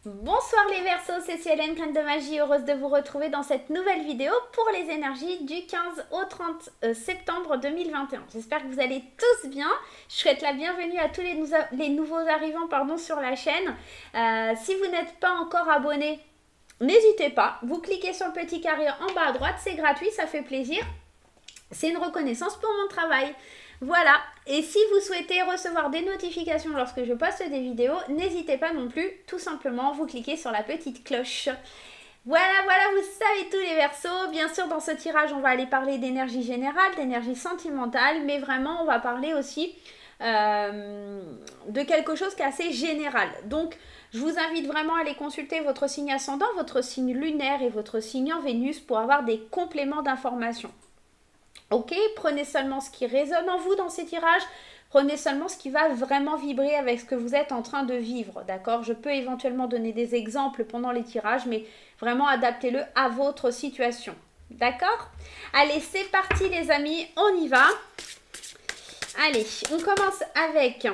Bonsoir les Verseaux, c'est Célène, Graine de Magie, heureuse de vous retrouver dans cette nouvelle vidéo pour les énergies du 15 au 30 septembre 2021. J'espère que vous allez tous bien. Je souhaite la bienvenue à tous les nouveaux arrivants sur la chaîne. Si vous n'êtes pas encore abonné, n'hésitez pas, vous cliquez sur le petit carré en bas à droite, c'est gratuit, ça fait plaisir. C'est une reconnaissance pour mon travail. Voilà, et si vous souhaitez recevoir des notifications lorsque je poste des vidéos, n'hésitez pas non plus, tout simplement, vous cliquez sur la petite cloche. Voilà, vous savez tous les Verseaux. Bien sûr, dans ce tirage, on va aller parler d'énergie générale, d'énergie sentimentale, mais vraiment, on va parler aussi de quelque chose qui est assez général. Donc, je vous invite vraiment à aller consulter votre signe ascendant, votre signe lunaire et votre signe en Vénus pour avoir des compléments d'informations. Ok, prenez seulement ce qui résonne en vous dans ces tirages, prenez seulement ce qui va vraiment vibrer avec ce que vous êtes en train de vivre, d'accord? Je peux éventuellement donner des exemples pendant les tirages, mais vraiment adaptez-le à votre situation, d'accord? Allez, c'est parti les amis, on y va. Allez, on commence avec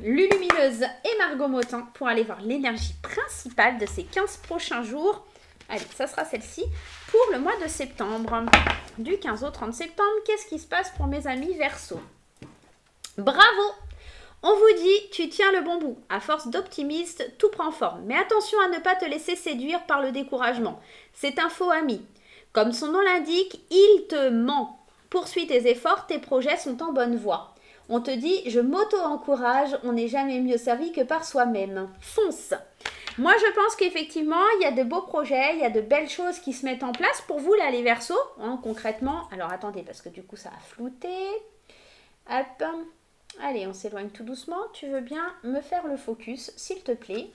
Lulumineuse et Margot Motin pour aller voir l'énergie principale de ces 15 prochains jours. Allez, ça sera celle-ci pour le mois de septembre. Du 15 au 30 septembre, qu'est-ce qui se passe pour mes amis Verseaux? Bravo! On vous dit, tu tiens le bon bout. À force d'optimiste, tout prend forme. Mais attention à ne pas te laisser séduire par le découragement. C'est un faux ami. Comme son nom l'indique, il te ment. Poursuis tes efforts, tes projets sont en bonne voie. On te dit, je m'auto-encourage, on n'est jamais mieux servi que par soi-même. Fonce! Moi, je pense qu'effectivement, il y a de beaux projets, il y a de belles choses qui se mettent en place pour vous, là, les Verseaux, hein, concrètement. Alors, attendez, parce que du coup, ça a flouté. Hop. Allez, on s'éloigne tout doucement. Tu veux bien me faire le focus, s'il te plaît?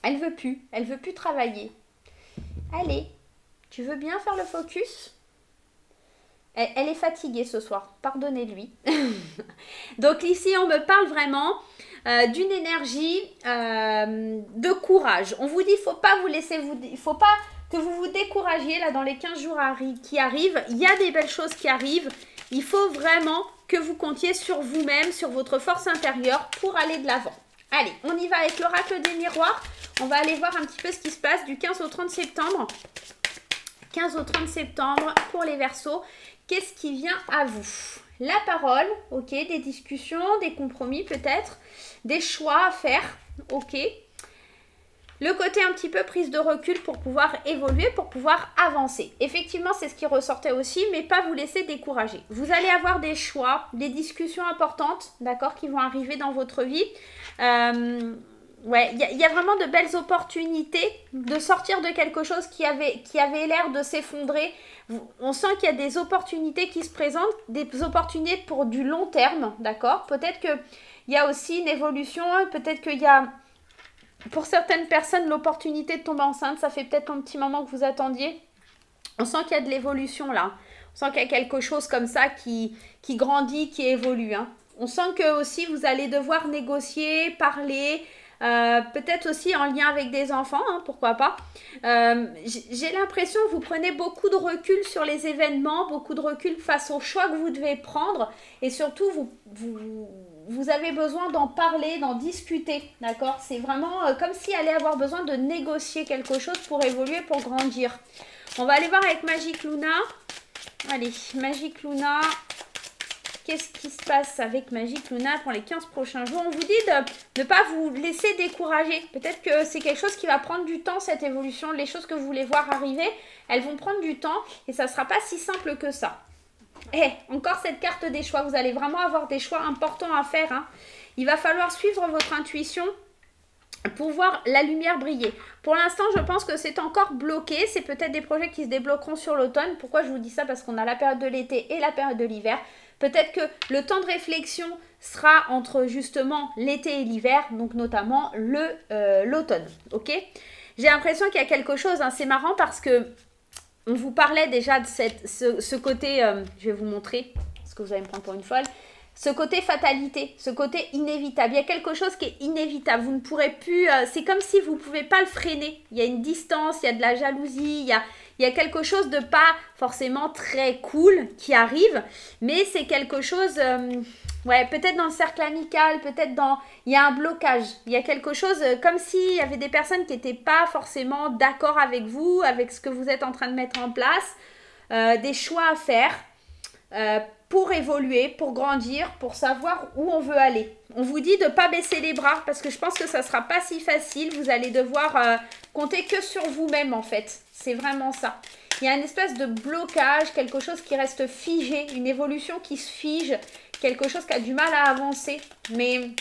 Elle veut plus travailler. Allez, tu veux bien faire le focus? Elle est fatiguée ce soir, pardonnez-lui. Donc ici, on me parle vraiment d'une énergie de courage. On vous dit, il ne faut pas vous laisser, il ne faut pas que vous vous découragiez là dans les 15 jours qui arrivent. Il y a des belles choses qui arrivent. Il faut vraiment que vous comptiez sur vous-même, sur votre force intérieure pour aller de l'avant. Allez, on y va avec l'oracle des miroirs. On va aller voir un petit peu ce qui se passe du 15 au 30 septembre. 15 au 30 septembre pour les Verseaux. Qu'est-ce qui vient à vous? La parole, ok, des discussions, des compromis peut-être, des choix à faire, ok. Le côté un petit peu prise de recul pour pouvoir évoluer, pour pouvoir avancer. Effectivement, c'est ce qui ressortait aussi, mais pas vous laisser décourager. Vous allez avoir des choix, des discussions importantes, d'accord, qui vont arriver dans votre vie. Ouais, il y a vraiment de belles opportunités de sortir de quelque chose qui avait l'air de s'effondrer. On sent qu'il y a des opportunités qui se présentent, des opportunités pour du long terme, d'accord? Peut-être qu'il y a aussi une évolution, peut-être qu'il y a, pour certaines personnes, l'opportunité de tomber enceinte. Ça fait peut-être un petit moment que vous attendiez. On sent qu'il y a de l'évolution là. On sent qu'il y a quelque chose comme ça qui grandit, qui évolue. Hein. On sent que aussi vous allez devoir négocier, parler... peut-être aussi en lien avec des enfants, hein, pourquoi pas. J'ai l'impression que vous prenez beaucoup de recul sur les événements, beaucoup de recul face aux choix que vous devez prendre et surtout vous avez besoin d'en parler, d'en discuter, d'accord? C'est vraiment comme s'il allait avoir besoin de négocier quelque chose pour évoluer, pour grandir. On va aller voir avec Magic Luna. Allez, Magic Luna... Qu'est-ce qui se passe avec Magic Luna pour les 15 prochains jours? On vous dit de ne pas vous laisser décourager. Peut-être que c'est quelque chose qui va prendre du temps, cette évolution. Les choses que vous voulez voir arriver, elles vont prendre du temps et ça ne sera pas si simple que ça. Et encore cette carte des choix. Vous allez vraiment avoir des choix importants à faire. Hein. Il va falloir suivre votre intuition pour voir la lumière briller. Pour l'instant, je pense que c'est encore bloqué. C'est peut-être des projets qui se débloqueront sur l'automne. Pourquoi je vous dis ça? Parce qu'on a la période de l'été et la période de l'hiver. Peut-être que le temps de réflexion sera entre justement l'été et l'hiver, donc notamment l'automne, ok? J'ai l'impression qu'il y a quelque chose, hein, c'est marrant parce que on vous parlait déjà de ce côté, je vais vous montrer, parce que vous allez me prendre pour une folle, ce côté fatalité, ce côté inévitable. Il y a quelque chose qui est inévitable, vous ne pourrez plus, c'est comme si vous ne pouvez pas le freiner. Il y a une distance, il y a de la jalousie, il il y a quelque chose de pas forcément très cool qui arrive, mais c'est quelque chose, ouais, peut-être dans le cercle amical, peut-être dans, il y a un blocage, il y a quelque chose comme s'il y avait des personnes qui n'étaient pas forcément d'accord avec vous, avec ce que vous êtes en train de mettre en place, des choix à faire, pour évoluer, pour grandir, pour savoir où on veut aller. On vous dit de ne pas baisser les bras parce que je pense que ça ne sera pas si facile. Vous allez devoir compter que sur vous-même en fait. C'est vraiment ça. Il y a une espèce de blocage, quelque chose qui reste figé, une évolution qui se fige, quelque chose qui a du mal à avancer. Mais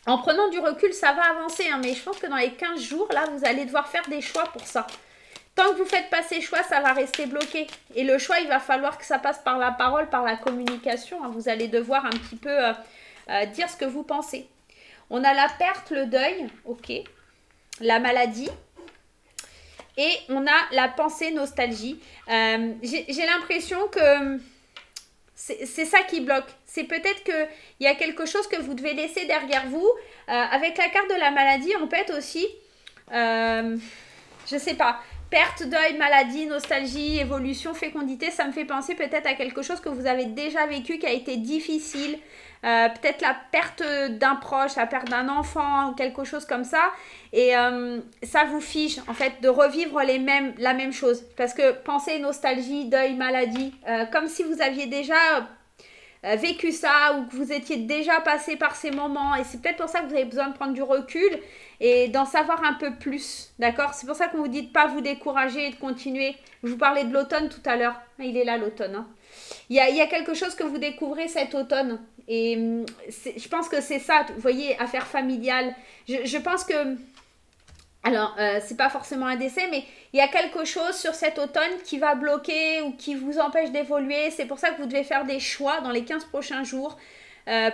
en prenant du recul, ça va avancer. Hein, mais je pense que dans les 15 jours, là, vous allez devoir faire des choix pour ça. Tant que vous ne faites pas ces choix, ça va rester bloqué. Et le choix, il va falloir que ça passe par la parole, par la communication. Hein. Vous allez devoir un petit peu dire ce que vous pensez. On a la perte, le deuil, ok. La maladie. Et on a la pensée, nostalgie. J'ai l'impression que c'est ça qui bloque. C'est peut-être qu'il y a quelque chose que vous devez laisser derrière vous. Avec la carte de la maladie, on peut être aussi, je ne sais pas, perte, deuil, maladie, nostalgie, évolution, fécondité, ça me fait penser peut-être à quelque chose que vous avez déjà vécu, qui a été difficile. Peut-être la perte d'un proche, la perte d'un enfant, quelque chose comme ça. Et ça vous fiche, en fait, de revivre la même chose. Parce que pensez nostalgie, deuil, maladie, comme si vous aviez déjà vécu ça ou que vous étiez déjà passé par ces moments. Et c'est peut-être pour ça que vous avez besoin de prendre du recul et d'en savoir un peu plus, d'accord? C'est pour ça qu'on vous dit de ne pas vous décourager et de continuer. Je vous parlais de l'automne tout à l'heure. Il est là l'automne. Hein. Il y a quelque chose que vous découvrez cet automne. Et je pense que c'est ça, vous voyez, affaire familiale. Je pense que... Alors, c'est pas forcément un décès, mais il y a quelque chose sur cet automne qui va bloquer ou qui vous empêche d'évoluer. C'est pour ça que vous devez faire des choix dans les 15 prochains jours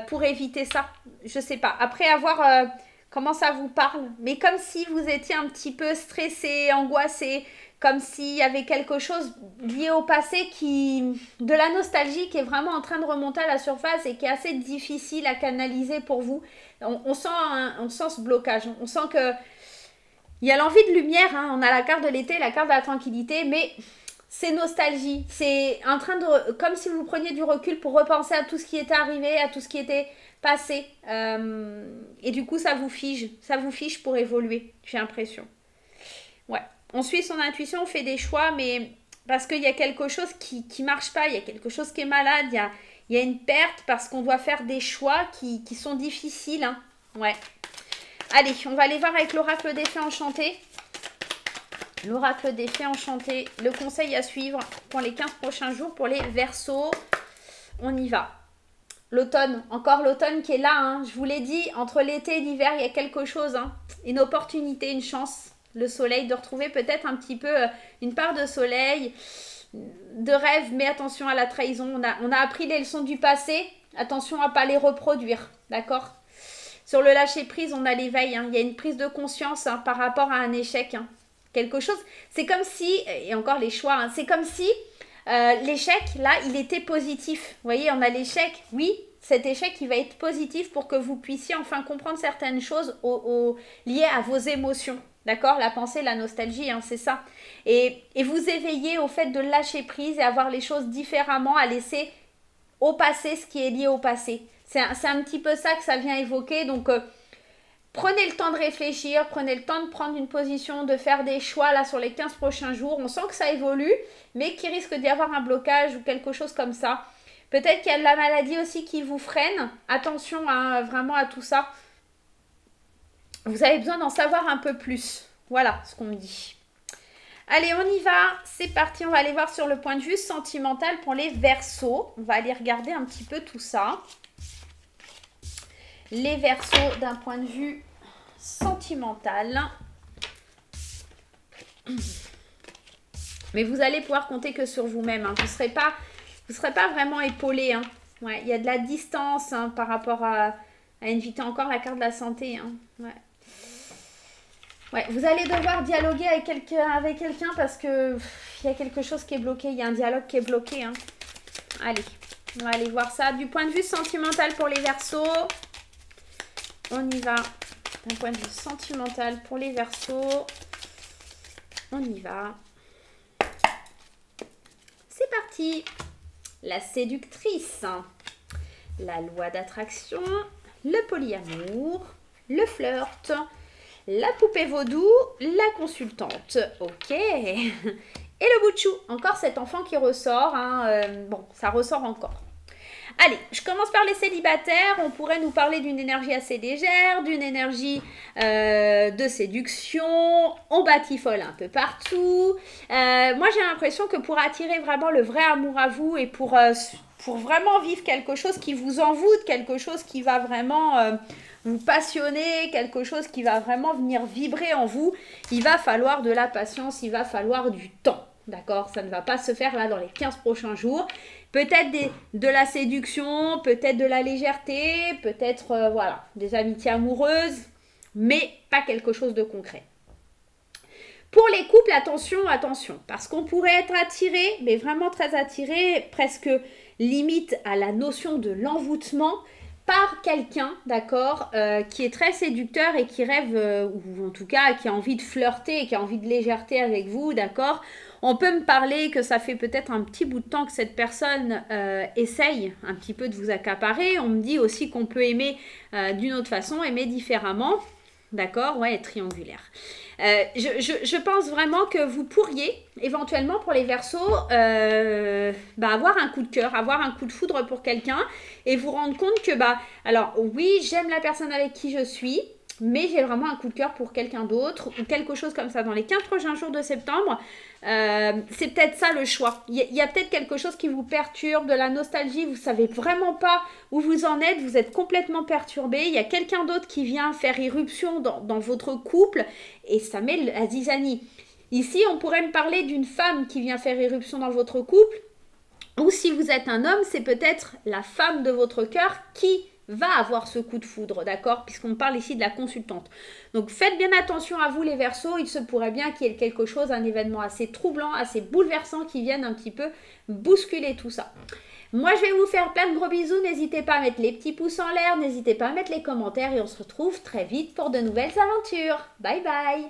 pour éviter ça. Je sais pas. Après avoir... comment ça vous parle, mais comme si vous étiez un petit peu stressé, angoissé, comme s'il y avait quelque chose lié au passé de la nostalgie qui est vraiment en train de remonter à la surface et qui est assez difficile à canaliser pour vous. On sent ce blocage, on sent que il y a l'envie de lumière, hein. On a la carte de l'été, la carte de la tranquillité, mais c'est nostalgie, c'est en train de, comme si vous preniez du recul pour repenser à tout ce qui était arrivé, à tout ce qui était passé, et du coup ça vous fige pour évoluer, j'ai l'impression. Ouais, on suit son intuition, on fait des choix, mais parce qu'il y a quelque chose qui marche pas, il y a quelque chose qui est malade, il y a une perte parce qu'on doit faire des choix qui sont difficiles, hein. Ouais. Allez, on va aller voir avec l'oracle des fées enchantées. L'oracle des fées enchantées, le conseil à suivre pour les 15 prochains jours pour les Verseaux. On y va. L'automne, encore l'automne qui est là, hein. Je vous l'ai dit, entre l'été et l'hiver, il y a quelque chose, hein. Une opportunité, une chance, le soleil, de retrouver peut-être un petit peu une part de soleil, de rêve, mais attention à la trahison. On a appris les leçons du passé, attention à ne pas les reproduire, d'accord? Sur le lâcher-prise, on a l'éveil, hein. Il y a une prise de conscience, hein, par rapport à un échec, hein. Quelque chose, c'est comme si, et encore les choix, hein, c'est comme si l'échec, là, il était positif. Vous voyez, on a l'échec, oui, cet échec, il va être positif pour que vous puissiez enfin comprendre certaines choses liées à vos émotions. D'accord? La pensée, la nostalgie, hein, c'est ça. Et vous éveiller au fait de lâcher prise et avoir les choses différemment, à laisser au passé ce qui est lié au passé. C'est un petit peu ça que ça vient évoquer. Donc, prenez le temps de réfléchir, prenez le temps de prendre une position, de faire des choix là sur les 15 prochains jours. On sent que ça évolue, mais qu'il risque d'y avoir un blocage ou quelque chose comme ça. Peut-être qu'il y a de la maladie aussi qui vous freine. Attention, hein, vraiment à tout ça. Vous avez besoin d'en savoir un peu plus. Voilà ce qu'on me dit. Allez, on y va. C'est parti. On va aller voir sur le point de vue sentimental pour les Verseaux. On va aller regarder un petit peu tout ça. Les Verseaux d'un point de vue sentimental. Mais vous allez pouvoir compter que sur vous-même. Hein. Vous ne serez pas vraiment épaulé. Hein. Ouais, il y a de la distance, hein, par rapport à inviter encore la carte de la santé. Hein. Ouais. Ouais, vous allez devoir dialoguer avec quelqu'un parce que il y a quelque chose qui est bloqué. Il y a un dialogue qui est bloqué. Hein. Allez, on va aller voir ça. Du point de vue sentimental pour les Verseaux. On y va. D'un point de vue sentimental pour les Verseaux. On y va. parti. La séductrice, la loi d'attraction, le polyamour, le flirt, la poupée vaudou, la consultante. Ok. Et le bout de chou. Encore cet enfant qui ressort. Hein, bon, ça ressort encore. Allez, je commence par les célibataires. On pourrait nous parler d'une énergie assez légère, d'une énergie de séduction. On batifole un peu partout. Moi, j'ai l'impression que pour attirer vraiment le vrai amour à vous et pour vraiment vivre quelque chose qui vous envoûte, quelque chose qui va vraiment vous passionner, quelque chose qui va vraiment venir vibrer en vous, il va falloir de la patience, il va falloir du temps. D'accord? Ça ne va pas se faire là dans les 15 prochains jours. Peut-être de la séduction, peut-être de la légèreté, peut-être voilà, des amitiés amoureuses, mais pas quelque chose de concret. Pour les couples, attention, attention, parce qu'on pourrait être attiré, mais vraiment très attiré, presque limite à la notion de l'envoûtement, par quelqu'un, d'accord, qui est très séducteur et qui rêve, ou en tout cas qui a envie de flirter et qui a envie de légèreté avec vous, d'accord. On peut me parler que ça fait peut-être un petit bout de temps que cette personne essaye un petit peu de vous accaparer. On me dit aussi qu'on peut aimer d'une autre façon, aimer différemment. D'accord? Ouais, triangulaire. Je pense vraiment que vous pourriez, éventuellement pour les Verseaux, avoir un coup de cœur, avoir un coup de foudre pour quelqu'un et vous rendre compte que, alors oui, j'aime la personne avec qui je suis, mais j'ai vraiment un coup de cœur pour quelqu'un d'autre ou quelque chose comme ça. Dans les 15 prochains jours de septembre, c'est peut-être ça le choix. Il y a peut-être quelque chose qui vous perturbe, de la nostalgie, vous ne savez vraiment pas où vous en êtes, vous êtes complètement perturbé. Il y a quelqu'un d'autre qui vient faire irruption dans votre couple et ça met la zizanie. Ici, on pourrait me parler d'une femme qui vient faire irruption dans votre couple, ou si vous êtes un homme, c'est peut-être la femme de votre cœur qui va avoir ce coup de foudre, d'accord? Puisqu'on parle ici de la consultante. Donc faites bien attention à vous les Verseaux, il se pourrait bien qu'il y ait quelque chose, un événement assez troublant, assez bouleversant qui vienne un petit peu bousculer tout ça. Moi je vais vous faire plein de gros bisous, n'hésitez pas à mettre les petits pouces en l'air, n'hésitez pas à mettre les commentaires et on se retrouve très vite pour de nouvelles aventures. Bye bye!